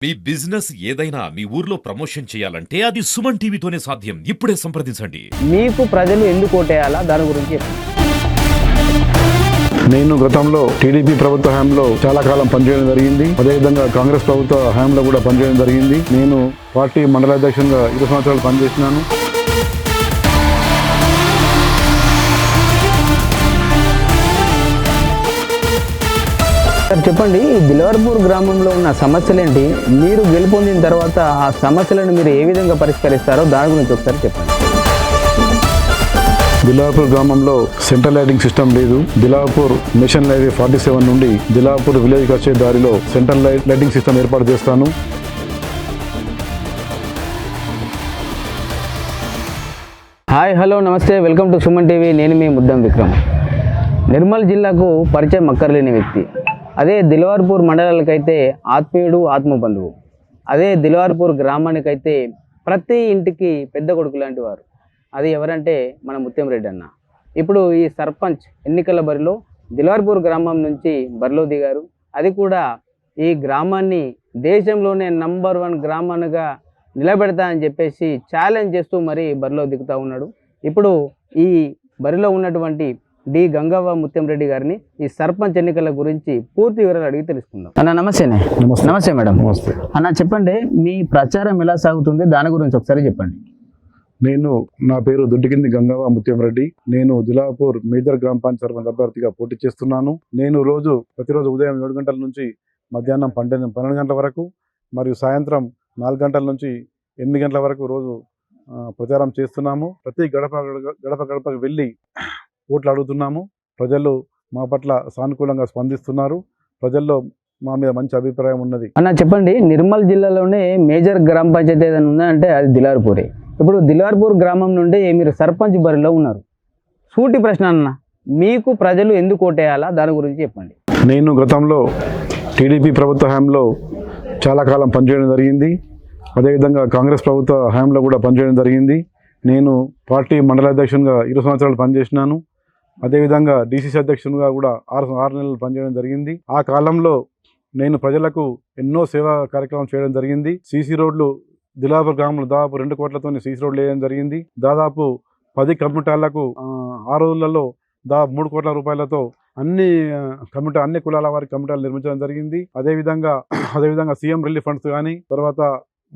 మీ business ఏదైనా మీ ఊర్లో promotion చేయాలంటే అది సుమన్ టీవీతోనే సాధ్యం. ఇప్పుడే సంప్రదించండి. మీకు ప్రజలు ఎందుకు ఓటేయాలా దాని గురించి చెప్పండి. నేను గతంలో టీడీపీ ప్రభుత్వ హయాంలో చాలా కాలం పనిచేయడం జరిగింది. అదేవిధంగా కాంగ్రెస్ ప్రభుత్వ హయాంలో కూడా పనిచేయడం జరిగింది. నేను పార్టీ మండలాధ్యక్షునిగా 20 సంవత్సరాలు పనిచేసినాను. సార్ చెప్పండి, ఈ దిల్వర్పూర్ గ్రామంలో ఉన్న సమస్యలేంటి? మీరు గెలుపొందిన తర్వాత ఆ సమస్యలను మీరు ఏ విధంగా పరిష్కరిస్తారో దాని గురించి ఒకసారి చెప్పండి. దిలాపూర్ గ్రామంలో సెంట్రల్ లైటింగ్ సిస్టమ్ లేదు. దిలాపూర్ నేషనల్ హైవే 47 నుండి దిలాపూర్ విలేజ్కి వచ్చే దారిలో సెంట్రల్ లైటింగ్ సిస్టమ్ ఏర్పాటు చేస్తాను. హాయ్, హలో, నమస్తే, వెల్కమ్ టు సుమన్ టీవీ. నేను మీ ముద్దం విక్రమ్. నిర్మల్ జిల్లాకు పరిచయం అక్కర్లేని వ్యక్తి. అదే దిల్వర్పూర్ మండలాలకైతే ఆత్మీయుడు, ఆత్మబంధువు. అదే దిల్వర్పూర్ గ్రామానికైతే ప్రతి ఇంటికి పెద్ద కొడుకు లాంటి వారు. అది ఎవరంటే మన ముత్యం రెడ్డి అన్న. ఇప్పుడు ఈ సర్పంచ్ ఎన్నికల బరిలో దిల్వర్పూర్ గ్రామం నుంచి బరిలో దిగారు. అది కూడా ఈ గ్రామాన్ని దేశంలోనే నంబర్ 1 గ్రామానిగా నిలబెడతా అని చెప్పేసి ఛాలెంజ్ చేస్తూ మరి బరిలో దిగుతూ ఉన్నాడు. ఇప్పుడు ఈ బరిలో ఉన్నటువంటి డి గంగవ్వ ముత్యం రెడ్డి గారిని ఈ సర్పంచ్ ఎన్నికల గురించి పూర్తి వివరాలు అడిగి తెలుసుకుందాం. అన్న నమస్తేనే. నమస్తే మేడం. నమస్తే అన్న, చెప్పండి, మీ ప్రచారం ఎలా సాగుతుంది దాని గురించి ఒకసారి చెప్పండి. నా పేరు దొడ్డికింది గంగవ్వ ముత్యం రెడ్డి. నేను దిలాపూర్ మేజర్ గ్రామ పంచాయతీ సర్పంచ్ అభ్యర్థిగా పోటీ చేస్తున్నాను. నేను ప్రతిరోజు ఉదయం 7 గంటల నుంచి మధ్యాహ్నం 12 గంటల వరకు మరియు సాయంత్రం 4 గంటల నుంచి 8 గంటల వరకు రోజు ప్రచారం చేస్తున్నాము. ప్రతి గడపకు వెళ్ళి ఓట్లు అడుగుతున్నాము. ప్రజలు మా పట్ల సానుకూలంగా స్పందిస్తున్నారు. ప్రజల్లో మా మీద మంచి అభిప్రాయం ఉన్నది. అన్న చెప్పండి, నిర్మల్ జిల్లాలోనే మేజర్ గ్రామ పంచాయతీ ఏదైనా ఉందంటే అది దిల్వర్పూరే. ఇప్పుడు దిల్వర్పూర్ గ్రామం నుండి మీరు సర్పంచ్ బరిలో ఉన్నారు. సూటి ప్రశ్న అన్న, మీకు ప్రజలు ఎందుకు ఓటేయాలా దాని గురించి చెప్పండి. నేను గతంలో టీడీపీ ప్రభుత్వ హయాంలో చాలా కాలం పనిచేయడం జరిగింది. అదేవిధంగా కాంగ్రెస్ ప్రభుత్వ హయాంలో కూడా పనిచేయడం జరిగింది. నేను పార్టీ మండలాధ్యక్షునిగా 20 సంవత్సరాలు పనిచేసినాను. అదేవిధంగా డీసీసీ అధ్యక్షునిగా కూడా 6 నెలలు పనిచేయడం జరిగింది. ఆ కాలంలో నేను ప్రజలకు ఎన్నో సేవా కార్యక్రమాలు చేయడం జరిగింది. సీసీ రోడ్లు దిలాపూర్ గ్రామంలో దాదాపు 2 కోట్లతో సీసీ రోడ్లు వేయడం జరిగింది. దాదాపు 10 కమ్యూనిటీలకు ఆ రోజులలో దాదాపు 3 కోట్ల రూపాయలతో అన్ని కులాల వారి కమ్యూనిటీలు నిర్మించడం జరిగింది. అదేవిధంగా సీఎం రిలీఫ్ ఫండ్స్ కానీ, తర్వాత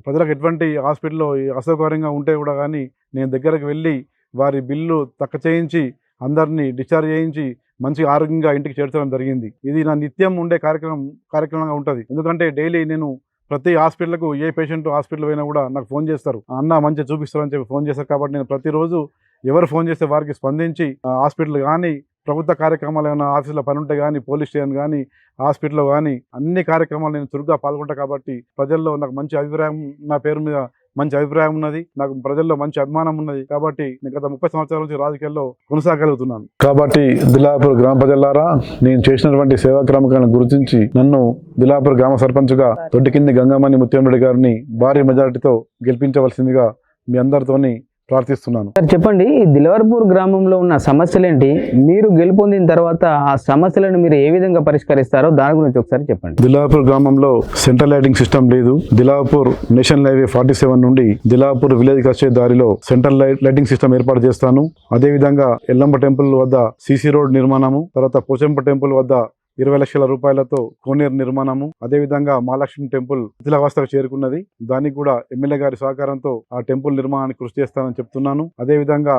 ప్రజలకు ఎటువంటి హాస్పిటల్లో అసౌకర్యంగా ఉంటే కూడా కానీ నేను దగ్గరకు వెళ్ళి వారి బిల్లు తక్కువ చేయించి అందరినీ డిశ్చార్జ్ చేయించి మంచిగా ఆరోగ్యంగా ఇంటికి చేర్చడం జరిగింది. ఇది నా నిత్యం ఉండే కార్యక్రమంగా ఉంటుంది. ఎందుకంటే డైలీ నేను ప్రతి హాస్పిటల్కు ఏ పేషెంట్ హాస్పిటల్ పోయినా కూడా నాకు ఫోన్ చేస్తారు, అన్న మంచిగా చూపిస్తారని చెప్పి ఫోన్ చేస్తారు. కాబట్టి నేను ప్రతిరోజు ఎవరు ఫోన్ చేస్తే వారికి స్పందించి హాస్పిటల్ కానీ, ప్రభుత్వ కార్యక్రమాలు ఏమైనా ఆఫీసులో పని ఉంటే కానీ, పోలీస్ స్టేషన్ కానీ, హాస్పిటల్లో కానీ అన్ని కార్యక్రమాలు నేను చురుగ్గా పాల్గొంటా. కాబట్టి ప్రజల్లో నాకు మంచి అభిప్రాయం, నా పేరు మీద మంచి అభిప్రాయం ఉన్నది. నాకు ప్రజల్లో మంచి అభిమానం ఉన్నది. కాబట్టి నేను గత 30 సంవత్సరాల నుంచి రాజకీయాల్లో కొనసాగలుగుతున్నాను. కాబట్టి దిలాపూర్ గ్రామ ప్రజలారా, నేను చేసినటువంటి సేవా క్రమకాలను గుర్తించి నన్ను దిలాపూర్ గ్రామ సర్పంచ్గా దొడ్డికింది గంగమ్మని ముత్యం రెడ్డి గారిని భారీ మెజారిటీతో గెలిపించవలసిందిగా మీ అందరితోని ప్రార్థిస్తున్నాను. సార్ చెప్పండి, ఈ దిల్వర్పూర్ గ్రామంలో ఉన్న సమస్యలేంటి? మీరు గెలుపొందిన తర్వాత ఆ సమస్యలను మీరు ఏ విధంగా పరిష్కరిస్తారో దాని గురించి ఒకసారి చెప్పండి. దిలాపూర్ గ్రామంలో సెంట్రల్ లైటింగ్ సిస్టమ్ లేదు. దిలాపూర్ నేషనల్ హైవే 47 నుండి దిలాపూర్ విలేజ్కి వచ్చే దారిలో సెంట్రల్ లైటింగ్ సిస్టమ్ ఏర్పాటు చేస్తాను. అదేవిధంగా ఎల్లంబ టెంపుల్ వద్ద సీసీ రోడ్ నిర్మాణము, తర్వాత పోచంప టెంపుల్ వద్ద 20 లక్షల రూపాయలతో కోనేరు నిర్మాణము, అదేవిధంగా మహాలక్ష్మి టెంపుల్ శిథిలావస్థకు చేరుకున్నది. దానికి కూడా ఎమ్మెల్యే గారి సహకారంతో ఆ టెంపుల్ నిర్మాణానికి కృషి చేస్తానని చెప్తున్నాను. అదేవిధంగా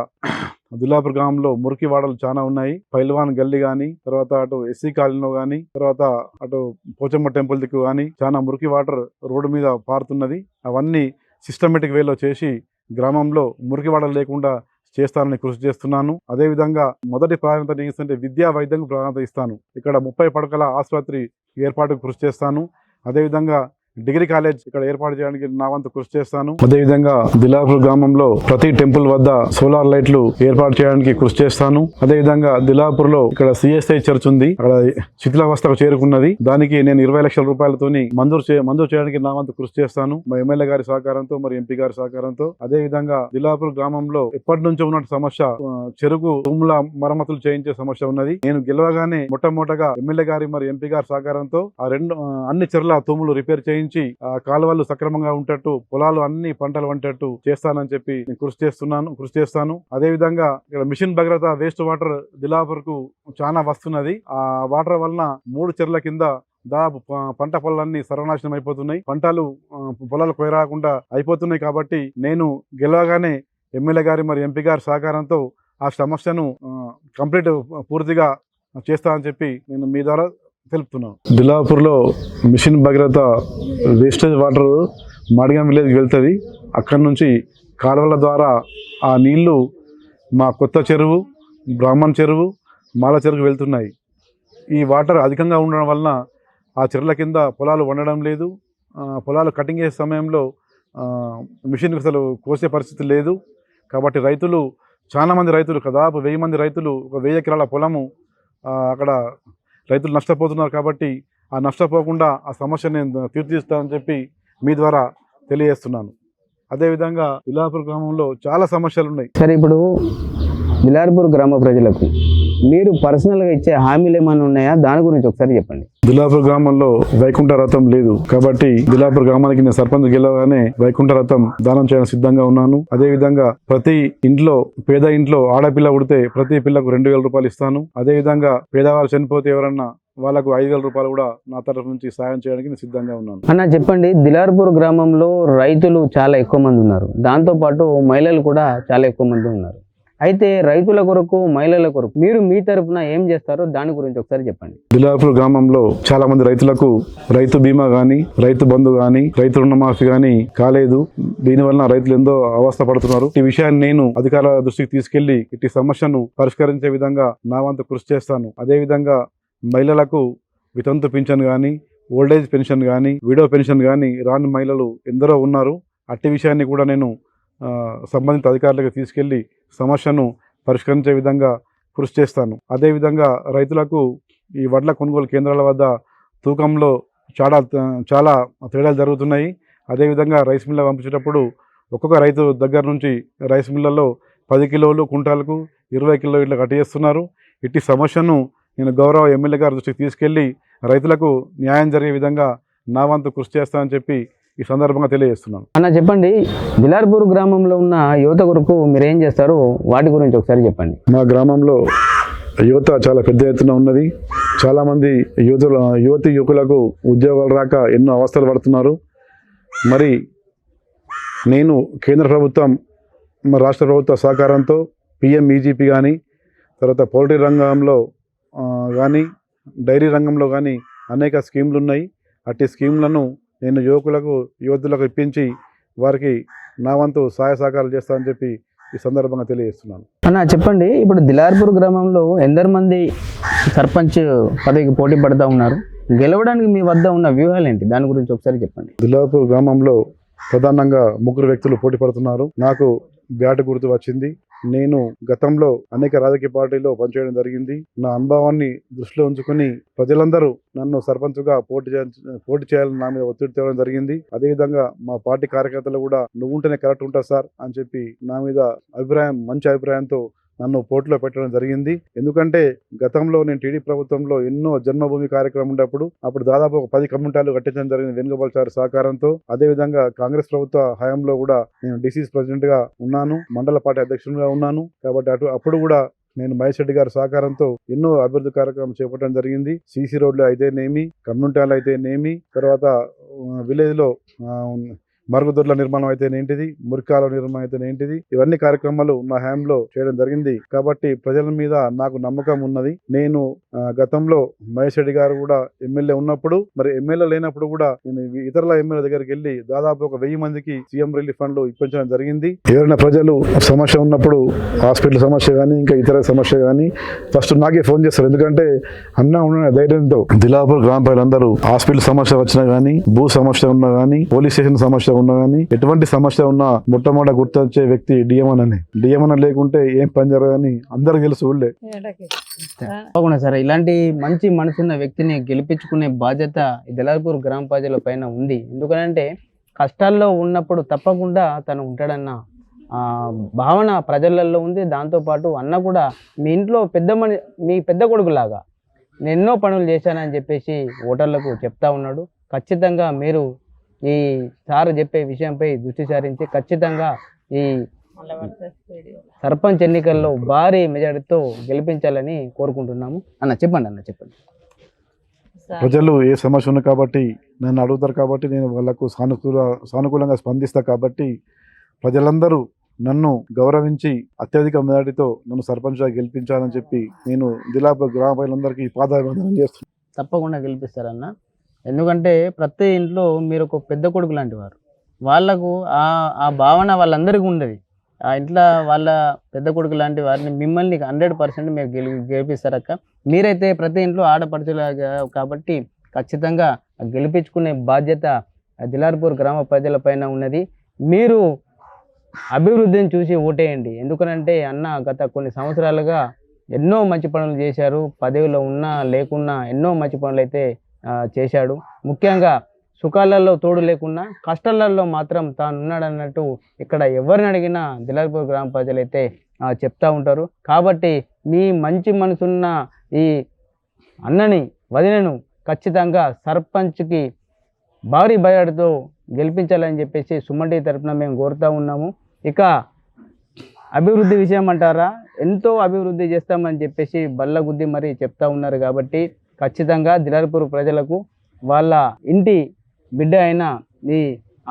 దిలాపూర్ గ్రామంలో మురికి వాడలు చాలా ఉన్నాయి. పైల్వాన్ గల్లీ కానీ, తర్వాత అటు ఎస్సీ కాలనీలో కానీ, తర్వాత అటు పోచమ్మ టెంపుల్ దిక్కు కానీ చాలా మురికి వాటర్ రోడ్డు మీద పారుతున్నది. అవన్నీ సిస్టమేటిక్ వేలో చేసి గ్రామంలో మురికి వాడలు లేకుండా చేస్తానని కృషి చేస్తున్నాను. అదేవిధంగా మొదటి ప్రాధాన్యత ఇస్తుంటే విద్యా వైద్యం ప్రాధాన్యత ఇస్తాను. ఇక్కడ 30 పడకల ఆసుపత్రి ఏర్పాటుకు కృషి చేస్తాను. అదేవిధంగా డిగ్రీ కాలేజ్ ఇక్కడ ఏర్పాటు చేయడానికి నా వంతు కృషి చేస్తాను. అదేవిధంగా దిలాపూర్ గ్రామంలో ప్రతి టెంపుల్ వద్ద సోలార్ లైట్లు ఏర్పాటు చేయడానికి కృషి చేస్తాను. అదేవిధంగా దిలాపూర్ లో ఇక్కడ సిఎస్ఐ చర్చ్ ఉంది, అక్కడ శిథిలావస్థకు చేరుకున్నది. దానికి నేను 20 లక్షల రూపాయలతోని మంజూరు చేయడానికి నా వంతు కృషి చేస్తాను, మా ఎమ్మెల్యే గారి సహకారంతో, మరి ఎంపీ గారి సహకారంతో. అదేవిధంగా దిలాపూర్ గ్రామంలో ఎప్పటి నుంచో ఉన్న సమస్య చెరుకు భూముల మరమ్మతులు చేయించే సమస్య ఉన్నది. నేను గెలవగానే మొట్టమొదటగా ఎమ్మెల్యే గారి మరి ఎంపీ గారి సహకారంతో అన్ని చెరువుల తూములు రిపేర్ చేయించి కేటాయించి ఆ కాలువలు సక్రమంగా ఉండేటట్టు, పొలాలు అన్ని పంటలు వంటట్టు చేస్తానని చెప్పి నేను కృషి చేస్తాను. అదే విధంగా ఇక్కడ machine Bhagiratha waste water Dilapur కు చాలా వస్తున్నది. ఆ వాటర్ వలన 3 చెర్ల కింద దాదాపు పంట పొలాలన్నీ సర్వనాశనం అయిపోతున్నాయి. పంటలు పొలాలు కొయ్యరాకుండా అయిపోతున్నాయి. కాబట్టి నేను గెలవగానే ఎమ్మెల్యే గారి మరి ఎంపీ గారి సహకారంతో ఆ సమస్యను పూర్తిగా చేస్తానని చెప్పి నేను మీ ద్వారా తెలుపుతున్నాను. దిలాపూర్లో మిషన్ భగీరథ వేస్టేజ్ వాటర్ మాడిగం విలేజ్కి వెళ్తుంది. అక్కడి నుంచి కాలువల ద్వారా ఆ నీళ్లు మా కొత్త చెరువు, బ్రాహ్మణ్ చెరువు, మాల చెరువుకు వెళ్తున్నాయి. ఈ వాటర్ అధికంగా ఉండడం వలన ఆ చెరువుల కింద పొలాలు వండడం లేదు. పొలాలు కటింగ్ చేసే సమయంలో మిషన్ అసలు కోసే పరిస్థితి లేదు. కాబట్టి చాలామంది రైతులు దాదాపు 1000 మంది రైతులు, ఒక 1000 ఎకరాల పొలము అక్కడ రైతులు నష్టపోతున్నారు. కాబట్టి ఆ నష్టపోకుండా ఆ సమస్యను నేను తీర్చిస్తానని చెప్పి మీ ద్వారా తెలియజేస్తున్నాను. అదేవిధంగా దిలాపూర్ గ్రామంలో చాలా సమస్యలు ఉన్నాయి. సరే, ఇప్పుడు దిలార్పూర్ గ్రామ ప్రజలకు మీరు పర్సనల్గా ఇచ్చే హామీలు ఏమైనా ఉన్నాయా? దాని గురించి ఒకసారి చెప్పండి. దిలాపూర్ గ్రామంలో వైకుంఠ రథం లేదు. కాబట్టి దిలాపూర్ గ్రామానికి నేను సర్పంచ్ గెలవగానే వైకుంఠ రథం దానం చేయడానికి సిద్ధంగా ఉన్నాను. అదే విధంగా ప్రతి ఇంట్లో పేద ఇంట్లో ఆడపిల్ల పుడితే ప్రతి పిల్లకు 2000 రూపాయలు ఇస్తాను. అదే విధంగా పేదవాళ్ళు చనిపోతే ఎవరన్నా వాళ్ళకు 5000 రూపాయలు కూడా నా తరఫు నుంచి సాయం చేయడానికి నేను సిద్ధంగా ఉన్నాను. అన్న చెప్పండి, దిలార్పూర్ గ్రామంలో రైతులు చాలా ఎక్కువ మంది ఉన్నారు. దాంతోపాటు మహిళలు కూడా చాలా ఎక్కువ మంది ఉన్నారు. అయితే రైతుల కొరకు, మహిళల కొరకు మీరు మీ తరఫున ఏం చేస్తారో దాని గురించి ఒకసారి చెప్పండి. దిలాపూర్ గ్రామంలో చాలా మంది రైతులకు రైతు బీమా గాని, రైతు బంధు గాని, రైతు రుణమాఫీ గాని కాలేదు. దీనివల్ల రైతులు ఎంతో అవస్థ పడుతున్నారు. ఈ విషయాన్ని నేను అధికారుల దృష్టికి తీసుకెళ్లి ఇట్టి సమస్యను పరిష్కరించే విధంగా నా వంతు కృషి చేస్తాను. అదే విధంగా మహిళలకు వితంతు పింఛన్ కానీ, ఓల్డేజ్ పెన్షన్ కానీ, విడో పెన్షన్ కానీ రాని మహిళలు ఎందరో ఉన్నారు. అట్టి విషయాన్ని కూడా నేను సంబంధిత అధికారులకు తీసుకెళ్లి సమస్యను పరిష్కరించే విధంగా కృషి చేస్తాను. అదేవిధంగా రైతులకు ఈ వడ్ల కొనుగోలు కేంద్రాల వద్ద తూకంలో చాలా తేడాలు జరుగుతున్నాయి. అదేవిధంగా రైస్ మిల్ల పంపించేటప్పుడు ఒక్కొక్క రైతు దగ్గర నుంచి రైస్ మిల్లలో 10 కిలోలు కుంటాలకు 20 కిలోలు ఇట్లా కట్టేస్తున్నారు. ఇట్టి సమస్యను నేను గౌరవ ఎమ్మెల్యే గారి దృష్టికి తీసుకెళ్లి రైతులకు న్యాయం జరిగే విధంగా నా వంతు కృషి చేస్తానని చెప్పి ఈ సందర్భంగా తెలియజేస్తున్నాను. అన్న చెప్పండి, దిలార్పూర్ గ్రామంలో ఉన్న యువత కొరకు మీరు ఏం చేస్తారో వాటి గురించి ఒకసారి చెప్పండి. మా గ్రామంలో యువత చాలా పెద్ద ఎత్తున ఉన్నది. చాలామంది యువకులకు ఉద్యోగాలు రాక ఎన్నో అవస్థలు పడుతున్నారు. మరి నేను కేంద్ర ప్రభుత్వం, రాష్ట్ర ప్రభుత్వ సహకారంతో PMEGP కానీ, తర్వాత పౌల్ట్రీ రంగంలో కానీ, డైరీ రంగంలో కానీ అనేక స్కీమ్లు ఉన్నాయి. అట్టి స్కీమ్లను నేను యువతులకు ఇప్పించి వారికి నా వంతు సహాయ సహకారాలు చేస్తానని చెప్పి ఈ సందర్భంగా తెలియజేస్తున్నాను. అన్న చెప్పండి, ఇప్పుడు దిలార్పూర్ గ్రామంలో ఎందరు మంది సర్పంచ్ పదవికి పోటీ పడుతూ ఉన్నారు? గెలవడానికి మీ వద్ద ఉన్న వ్యూహాలు ఏంటి? దాని గురించి ఒకసారి చెప్పండి. దిలాపూర్ గ్రామంలో ప్రధానంగా 3 వ్యక్తులు పోటీ పడుతున్నారు. నాకు బ్యాట్ గుర్తు వచ్చింది. నేను గతంలో అనేక రాజకీయ పార్టీల్లో పనిచేయడం జరిగింది. నా అనుభవాన్ని దృష్టిలో ఉంచుకుని ప్రజలందరూ నన్ను సర్పంచ్గా పోటీ చేయాలని నా మీద ఒత్తిడి తేవడం జరిగింది. అదేవిధంగా మా పార్టీ కార్యకర్తలు కూడా నువ్వుంటేనే కరెక్ట్ ఉంటా సార్ అని చెప్పి నా మీద మంచి అభిప్రాయంతో నన్ను పోటీలో పెట్టడం జరిగింది. ఎందుకంటే గతంలో నేను టీడీపీ ప్రభుత్వంలో ఎన్నో జన్మభూమి కార్యక్రమం ఉన్నప్పుడు అప్పుడు దాదాపు ఒక 10 కమ్యూనిటీలు కట్టించడం జరిగింది వేణుగోపాల్ సార్ సహకారంతో. అదేవిధంగా కాంగ్రెస్ ప్రభుత్వ హయాంలో కూడా నేను డిసిసి ప్రెసిడెంట్ గా ఉన్నాను, మండల పార్టీ అధ్యక్షుడిగా ఉన్నాను. కాబట్టి అప్పుడు కూడా నేను మహేష్ రెడ్డి గారి సహకారంతో ఎన్నో అభివృద్ధి కార్యక్రమం చేపట్టడం జరిగింది. సీసీ రోడ్లు అయితేనేమి, కమ్యూనిటీలు అయితేనేమి, తర్వాత విలేజ్ లో మరుగుదొడ్ల నిర్మాణం అయితే ఏంటిది, మురికాల నిర్మాణం అయితే ఏంటిది, ఇవన్నీ కార్యక్రమాలు నా హయాంలో చేయడం జరిగింది. కాబట్టి ప్రజల మీద నాకు నమ్మకం ఉన్నది. నేను గతంలో మహేష్ రెడ్డి గారు కూడా ఎమ్మెల్యే ఉన్నప్పుడు, మరి ఎమ్మెల్యే లేనప్పుడు కూడా నేను ఇతరుల ఎమ్మెల్యే దగ్గరికి వెళ్ళి దాదాపు ఒక 1000 మందికి సీఎం రిలీఫ్ ఫండ్లు ఇప్పించడం జరిగింది. ఎవరైనా ప్రజలు సమస్య ఉన్నప్పుడు, హాస్పిటల్ సమస్య కానీ ఇంకా ఇతర సమస్య కానీ ఫస్ట్ నాకే ఫోన్ చేస్తారు. ఎందుకంటే అన్నా ఉన్న ధైర్యంతో దిలాపూర్ గ్రామ ప్రజలందరూ హాస్పిటల్ సమస్య వచ్చినా కానీ, భూ సమస్య ఉన్నా కానీ, పోలీస్ స్టేషన్ సమస్య ఉన్నా కానీ, ఎటువంటి సమస్య ఉన్నా మొట్టమొదటి గుర్తొచ్చే వ్యక్తి డిఎంఎన్ లేకుంటే ఏం పని జరగదని అందరికి తెలుసు. అవునా సార్, ఇలాంటి మంచి మనసున్న వ్యక్తిని గెలిపించుకునే బాధ్యత దిలార్పూర్ గ్రామ ప్రజల పైన ఉంది. ఎందుకంటే కష్టాల్లో ఉన్నప్పుడు తప్పకుండా తను ఉంటాడన్న భావన ప్రజలలో ఉంది. దాంతోపాటు అన్న కూడా మీ ఇంట్లో మీ పెద్ద కొడుకులాగా నేను ఎన్నో పనులు చేశానని చెప్పేసి ఓటర్లకు చెప్తా ఉన్నాడు. ఖచ్చితంగా మీరు ఈ సార్ చెప్పే విషయంపై దృష్టి సారించి ఖచ్చితంగా ఈ సర్పంచ్ ఎన్నికల్లో భారీ మెజారిటీతో గెలిపించాలని కోరుకుంటున్నాము. చెప్పండి. ప్రజలు ఏ సమస్య ఉంది కాబట్టి నన్ను అడుగుతారు కాబట్టి నేను వాళ్ళకు సానుకూలంగా స్పందిస్తా కాబట్టి ప్రజలందరూ నన్ను గౌరవించి అత్యధిక మెజారిటీతో నన్ను సర్పంచ్గా గెలిపించాలని చెప్పి నేను దిలాపూర్ గ్రామ ప్రజలందరికీ పాదాభివందనం చేస్తున్నాను. తప్పకుండా గెలిపిస్తారన్న. ఎందుకంటే ప్రతి ఇంట్లో మీరు ఒక పెద్ద కొడుకు లాంటి వారు. వాళ్ళకు ఆ భావన వాళ్ళందరికీ ఉండదు. ఆ ఇంట్లో వాళ్ళ పెద్ద కొడుకు లాంటి వారిని మిమ్మల్ని 100% మీరు గెలిపిస్తారక్క. మీరైతే ప్రతి ఇంట్లో ఆడపడుచులాగా కాబట్టి ఖచ్చితంగా గెలిపించుకునే బాధ్యత దిలార్పూర్ గ్రామ ప్రజలపైన ఉన్నది. మీరు అభివృద్ధిని చూసి ఓటేయండి. ఎందుకనంటే అన్న గత కొన్ని సంవత్సరాలుగా ఎన్నో మంచి పనులు చేశారు. పదవిలో ఉన్నా లేకున్నా ఎన్నో మంచి పనులు అయితే చేశాడు. ముఖ్యంగా సుఖాలలో తోడు లేకున్నా కష్టాలలో మాత్రం తాను ఉన్నాడన్నట్టు ఇక్కడ ఎవరిని అడిగినా దిలార్పూర్ గ్రామ ప్రజలైతే చెప్తూ ఉంటారు. కాబట్టి మీ మంచి మనసున్న ఈ అన్నని వదినను ఖచ్చితంగా సర్పంచ్కి భారీ బయటతో గెలిపించాలని చెప్పేసి సుమన్ టీవీ తరఫున మేము కోరుతూ ఉన్నాము. ఇక అభివృద్ధి విషయం అంటారా, ఎంతో అభివృద్ధి చేస్తామని చెప్పేసి బల్లగుద్ది మరి చెప్తా ఉన్నారు. కాబట్టి ఖచ్చితంగా దిలార్పూర్ ప్రజలకు వాళ్ళ ఇంటి బిడ్డ అయిన ఈ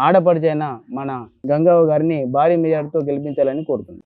ఆడపడిచైన మన గంగవ్వ గారిని భారీ మెజార్టీతో గెలిపించాలని కోరుతున్నాం.